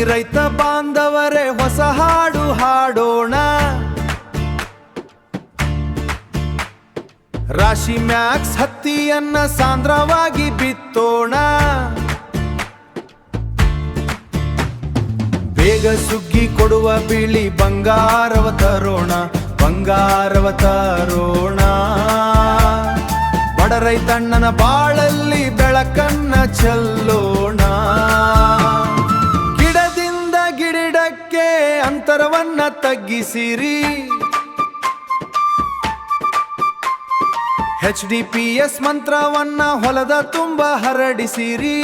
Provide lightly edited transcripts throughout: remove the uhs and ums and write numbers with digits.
ರೈತ ಬಾಂಧವರೇ ಹೊಸ ಹಾಡು ಹಾಡೋಣ. ರಾಶಿ ಮ್ಯಾಕ್ಸ್ ಹತ್ತಿಯನ್ನ ಸಾಂದ್ರವಾಗಿ ಬಿತ್ತೋಣ. ಬೇಗ ಸುಗ್ಗಿ ಕೊಡುವ ಬಿಳಿ ಬಂಗಾರವ ತರೋಣ, ಬಂಗಾರವ ತರೋಣ. ಬಡ ರೈತಣ್ಣನ ಬಾಳಲ್ಲಿ ಬೆಳಕನ್ನ ಚೆಲ್ಲೋಣ. ಗಿಡದಿಂದ ಗಿಡಕ್ಕೆ ಅಂತರವನ್ನ ತಗ್ಗಿಸಿರಿ. HDPS ಮಂತ್ರವನ್ನ ಹೊಲದ ತುಂಬ ಹರಡಿಸಿರಿ.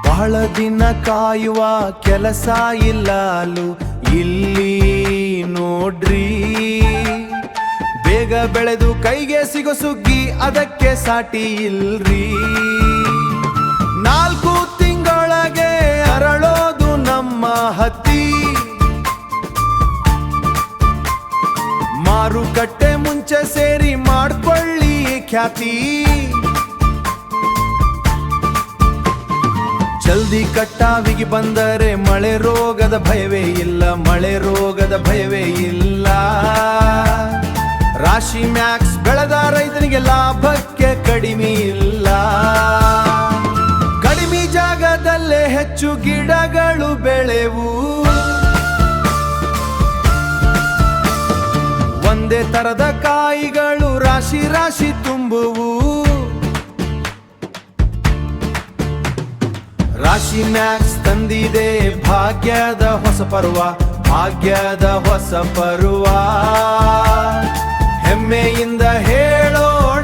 ಬಹಳ ದಿನ ಕಾಯುವ ಕೆಲಸ ಇಲ್ಲಲು ಇಲ್ಲಿ ನೋಡ್ರಿ. ಬೇಗ ಬೆಳೆದು ಕೈಗೆ ಸಿಗೋ ಸುಗ್ಗಿ ಅದಕ್ಕೆ ಸಾಟಿ ಇಲ್ರಿ. 4 ತಿಂಗಳೊಳಗೆ ಅರಳೋದು ನಮ್ಮ ಹತ್ತಿ. ಮಾರುಕಟ್ಟೆ ಮುಂಚೆ ಸೇರಿ ಮಾಡ್ಕೊಳ್ಳಿ ಖ್ಯಾತಿ. ಜಲ್ದಿ ಕಟಾವಿಗೆ ಬಂದರೆ ಮಳೆ ರೋಗದ ಭಯವೇ ಇಲ್ಲ, ಮಳೆ ರೋಗದ ಭಯವೇ ಇಲ್ಲ. ರಾಶಿ ಮ್ಯಾಕ್ಸ್ ಬೆಳೆದ ರೈತನಿಗೆ ಲಾಭಕ್ಕೆ ಕಡಿಮೆ ಇಲ್ಲ. ಕಡಿಮೆ ಜಾಗದಲ್ಲೇ ಹೆಚ್ಚು ಗಿಡಗಳು ಬೆಳೆವು. ಒಂದೇ ತರದ ಕಾಯಿಗಳು ರಾಶಿ ರಾಶಿ ತುಂಬುವು. ರಾಶಿ ಮ್ಯಾಕ್ಸ್ ತಂದಿದೆ ಭಾಗ್ಯದ ಹೊಸ ಪರ್ವ, ಭಾಗ್ಯದ ಹೊಸ ಪರ್ವ. ಹೆಮ್ಮೆಯಿಂದ ಹೇಳೋಣ